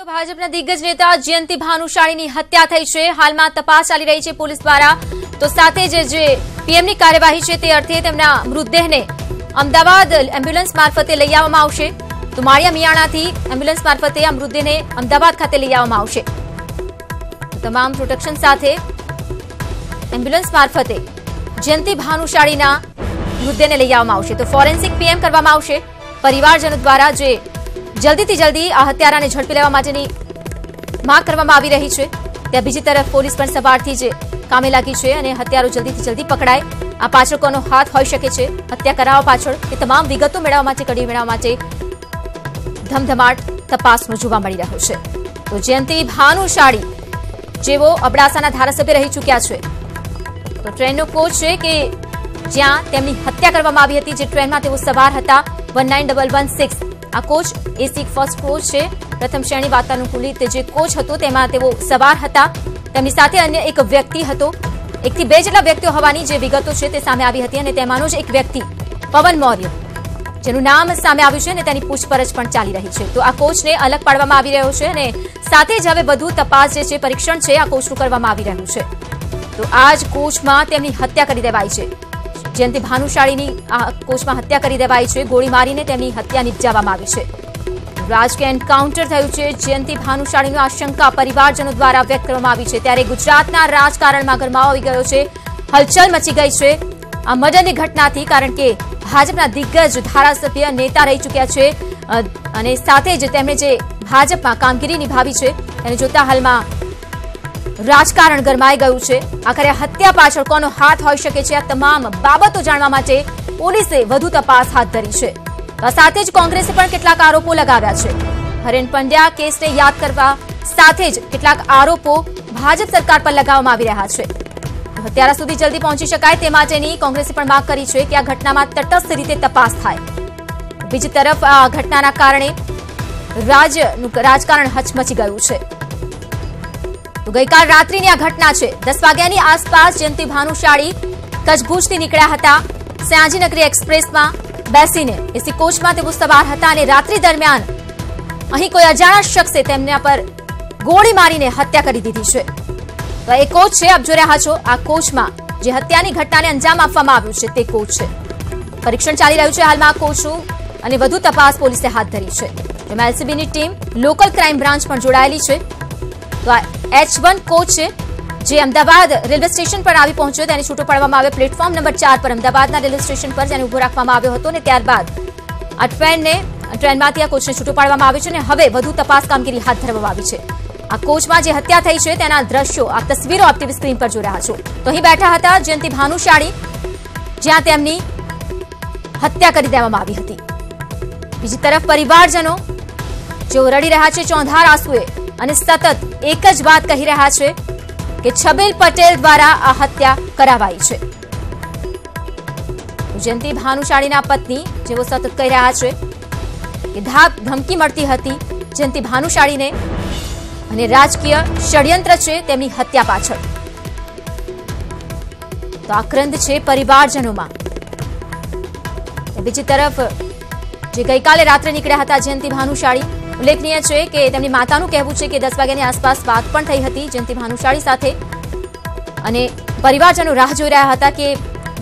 તો ભાજપના દિગ્ગજ નેતા જયંતિ ભાનુશાળીની હત્યા થઈ છે। હાલમાં તપાસ ચાલી રહી છે પોલીસ દ્વારા। તો સાથે જ જે પીએમની કાર્યવાહી છે તે અર્થે તેમના મૃતદેહને અમદાવાદ એમ્બ્યુલન્સ મારફતે લઈ આવવામાં આવશે। તો માળિયા મિયાણાથી એમ્બ્યુલન્સ મારફતે આ મૃતદેહને અમદાવાદ ખાતે લઈ આવવામાં આવશે। તમામ પ્રોટેક્શન સાથે એમ્બ્યુલન્સ મારફતે જયંતિ ભાનુશાળીના મૃતદેહને લઈ આવવામાં આવશે। તો ફોરેન્સિક પીએમ કરવામાં આવશે। પરિવારજનો દ્વારા જે જલ્દીથી જલ્દી આ હત્યારાને ઝડપી લેવા માટેની માંગ કરવામાં આવી રહી છે। ત્યાં બીજી તરફ પોલીસ પણ સવારથી જ કામે લાગી છે અને હત્યારો જલ્દીથી જલ્દી પકડાય। આ પાછળ કોનો હાથ હોઈ શકે છે, હત્યા કરાવવા પાછળ એ તમામ વિગતો મેળવવા માટે, કડી મેળવવા માટે ધમધમાટ તપાસનો જોવા મળી રહ્યો છે। તો જયંતિ ભાનુશાળી જેવો અબડાસાના ધારાસભ્ય રહી ચૂક્યા છે। તો ટ્રેનનો કોચ છે કે જ્યાં તેમની હત્યા કરવામાં આવી હતી, જે ટ્રેનમાં તેઓ સવાર હતા 19116 આ કોચ એસી ફર્સ્ટ કોચ છે, પ્રથમ શ્રેણી વાતાનુકૂલિત જે કોચ હતો તેમાં તેઓ સવાર હતા। તેમની સાથે અન્ય એક વ્યક્તિ હતો, 1 થી 2 જેટલા વ્યક્તિઓ હોવાની જે વિગતો છે તે સામે આવી હતી અને તેમાંનો જ એક વ્યક્તિ પવન મૌર્ય જેનું નામ સામે આવ્યું છે અને તેની પૂછપરછ પણ ચાલી રહી છે। તો આ કોચને અલગ પાડવામાં આવી રહ્યો છે અને સાથે જ હવે વધુ તપાસ જે છે, પરીક્ષણ છે આ કોચનું કરવામાં આવી રહ્યું છે। તો આ જ કોચમાં તેમની હત્યા કરી દેવાઈ છે। જયંતિ ભાનુશાળીની આ કોચમાં હત્યા કરી દેવાઈ છે, ગોળી મારીને તેમની હત્યા નિપજાવવામાં આવી છે। રાજકીય એન્કાઉન્ટર થયું છે। જયંતિ ભાનુશાળીનો આશંકા પરિવારજનો દ્વારા વ્યક્ત કરવામાં આવી છે। ત્યારે ગુજરાતના રાજકારણમાં ગરમાવો આવી ગયો છે, હલચલ મચી ગઈ છે આ મર્ડરની ઘટનાથી, કારણ કે ભાજપના દિગ્ગજ ધારાસભ્ય નેતા રહી ચૂક્યા છે અને સાથે જ તેમણે જે ભાજપમાં કામગીરી નિભાવી છે તેને જોતા હાલમાં રાજકારણ ગરમાઈ ગયું છે। આખરે હત્યા પાછળ કોનો હાથ હોઈ શકે છે, આ તમામ બાબતો જાણવા માટે પોલીસે વધુ તપાસ હાથ ધરી છે। સાથે જ કોંગ્રેસે પણ કેટલાક આરોપો લગાવ્યા છે। હરેન પંડ્યા કેસને યાદ કરવા સાથે જ કેટલાક આરોપો ભાજપ સરકાર પર લગાવવામાં આવી રહ્યા છે। હત્યારા સુધી જલ્દી પહોંચી શકાય તે માટેની કોંગ્રેસે પણ માંગ કરી છે કે આ ઘટનામાં તટસ્થ રીતે તપાસ થાય। બીજી તરફ આ ઘટનાના કારણે રાજકારણ હચમચી ગયું છે। તો ગઈકાલ રાત્રિની આ ઘટના છે। 10 વાગ્યાની આસપાસ જયંતિ ભાનુશાળી કચ્છભુજથી નીકળ્યા હતા। સયાજીનગરી એક્સપ્રેસમાં બેસીને એસી કોચમાં તેઓ સવાર હતા અને રાત્રિ દરમિયાન અહીં કોઈ અજાણ્યા શખ્સે તેમના પર ગોળી મારીને હત્યા કરી દીધી છે। તો એ કોચ છે, આપ જોઈ રહ્યા છો આ કોચમાં જે હત્યાની ઘટનાને અંજામ આપવામાં આવ્યું છે તે કોચ છે। પરીક્ષણ ચાલી રહ્યું છે હાલમાં આ કોચનું અને વધુ તપાસ પોલીસે હાથ ધરી છે, જેમાં એલસીબીની ટીમ, લોકલ ક્રાઇમ બ્રાન્ચ પણ જોડાયેલી છે। તો આ H1 કોચ છે જે અમદાવાદ રેલવે સ્ટેશન પર આવી પહોંચ્યો, તેને છૂટો પાડવામાં આવ્યો પ્લેટફોર્મ નંબર 4 પર અમદાવાદના રેલવે સ્ટેશન પર, જેને ઉભો રાખવામાં આવ્યો હતો અને ત્યારબાદ આ ટ્રેનમાંથી આ કોચને છૂટો પાડવામાં આવ્યો છે અને હવે વધુ તપાસ કામગીરી હાથ ધરવામાં આવી છે। આ કોચમાં જે હત્યા થઈ છે તેના દ્રશ્યો, આ તસવીરો આપ ટીવી સ્ક્રીન પર જોઈ રહ્યા છો। તો અહીં બેઠા હતા જયંતિ ભાનુશાળી, જ્યાં તેમની હત્યા કરી દેવામાં આવી હતી। બીજી તરફ પરિવારજનો જેઓ રડી રહ્યા છે ચોંધાર આંસુએ અને સતત એક જ વાત કહી રહ્યા છે કે છબીલ પટેલ દ્વારા આ હત્યા કરાવાઈ છે। જયંતિ ભાનુશાળીના પત્ની જેઓ સતત કહી રહ્યા છે કે ધમકી મળતી હતી જયંતિ ભાનુશાળીને અને રાજકીય ષડયંત્ર છે તેમની હત્યા પાછળ। તો આક્રંદ છે પરિવારજનોમાં। બીજી તરફ જે ગઈકાલે રાત્રે નીકળ્યા હતા જયંતિ ભાનુશાળી, ઉલ્લેખનીય છે કે તેમની માતાનું કહેવું છે કે 10 વાગ્યાની આસપાસ વાત પણ થઈ હતી જયંતિ ભાનુશાળી સાથે અને પરિવારજનો રાહ જોઈ રહ્યા હતા કે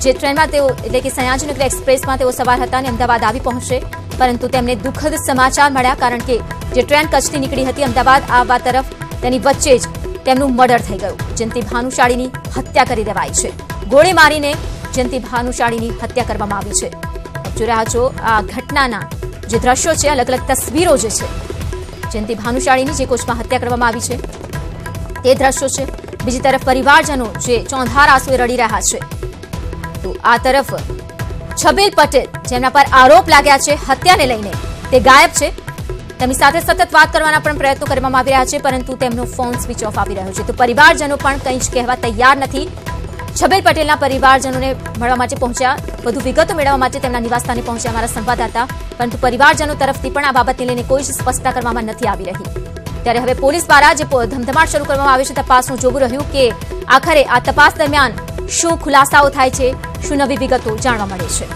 જે ટ્રેનમાં તેઓ એટલે કે સયાજીનગરી એક્સપ્રેસમાં તેઓ સવાર હતા અને અમદાવાદ આવી પહોંચશે, પરંતુ તેમને દુઃખદ સમાચાર મળ્યા, કારણ કે જે ટ્રેન કચ્છથી નીકળી હતી અમદાવાદ આવવા તરફ તેની વચ્ચે જ તેમનું મર્ડર થઈ ગયું। જયંતિ ભાનુશાળીની હત્યા કરી દેવાઈ છે, ગોળી મારીને જયંતિ ભાનુશાળીની હત્યા કરવામાં આવી છે। જોઈ રહ્યા છો આ ઘટનાના જે દ્રશ્યો છે, અલગ અલગ તસવીરો જે છે જયંતિ ભાનુશાળીની જે કોચમાં હત્યા કરવામાં આવી છે તે દ્રશ્યો છે। બીજી તરફ પરિવારજનો જે ચોંધાર આંસુએ રડી રહ્યા છે। તો આ તરફ છબીલ પટેલ જેમના પર આરોપ લાગ્યા છે હત્યાને લઈને, તે ગાયબ છે। તેમની સાથે સતત વાત કરવાના પણ પ્રયત્નો કરવામાં આવી રહ્યા છે, પરંતુ તેમનો ફોન સ્વિચ ઓફ આવી રહ્યો છે। તો પરિવારજનો પણ કંઈ જ કહેવા તૈયાર નથી। છબીલ પટેલના પરિવારજનોને મળવા માટે પહોંચ્યા, વધુ વિગતો મેળવવા માટે તેમના નિવાસસ્થાને પહોંચ્યા અમારા સંવાદદાતા, પરંતુ પરિવારજનો તરફથી પણ આ બાબતને લઈને કોઈ જ સ્પષ્ટતા કરવામાં નથી આવી રહી। ત્યારે હવે પોલીસ દ્વારા જે ધમધમાટ શરૂ કરવામાં આવે છે તપાસનું જોવું રહ્યું કે આખરે આ તપાસ દરમિયાન શું ખુલાસાઓ થાય છે, શું નવી વિગતો જાણવા મળે છે।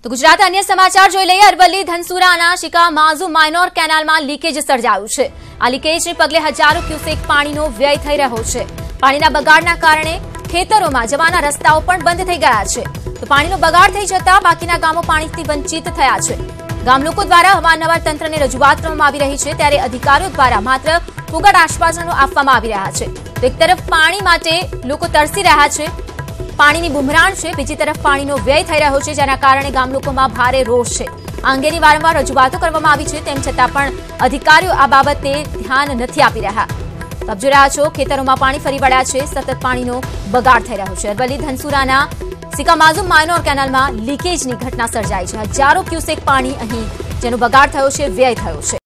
તો ગુજરાત અન્ય સમાચાર જોઈ લઈએ। અરવલ્લી ધનસુરાના શિકા માઝુ માઇનોર કેનાલમાં લીકેજ સર્જાયું છે। આ લીકેજને પગલે હજારો ક્યુસેક પાણીનો વ્યય થઈ રહ્યો છે। પાણીના બગાડના કારણે ખેતરોમાં જવાના રસ્તાઓ પણ બંધ થઈ ગયા છે। તો પાણીનો બગાડ થઈ જતા બાકીના ગામો પાણીથી વંચિત થયા છે। ગામ લોકો દ્વારા અવારનવાર તંત્રને રજૂઆત કરવામાં આવી રહી છે, ત્યારે અધિકારીઓ દ્વારા માત્ર ફુગાટ આશ્વાસનો આપવામાં આવી રહ્યા છે। તો એક તરફ પાણી માટે લોકો તરસી રહ્યા છે, પાણીની બુમરાણ છે, બીજી તરફ પાણીનો વ્યય થઈ રહ્યો છે, જેના કારણે ગામ લોકોમાં ભારે રોષ છે। આ અંગેની વારંવાર રજૂઆતો કરવામાં આવી છે, તેમ છતાં પણ અધિકારીઓ આ બાબતે ધ્યાન નથી આપી રહ્યા। આપ જોઈ રહ્યા છો, ખેતરોમાં પાણી ફરી વળ્યા છે, સતત પાણીનો બગાડ થઈ રહ્યો છે। અરવલ્લી ધનસુરાના શિકા માઝુ માઇનોર કેનાલમાં લીકેજની ઘટના સર્જાઈ છે। હજારો ક્યુસેક પાણી અહીં જેનો બગાડ થયો છે, વ્યય થયો છે।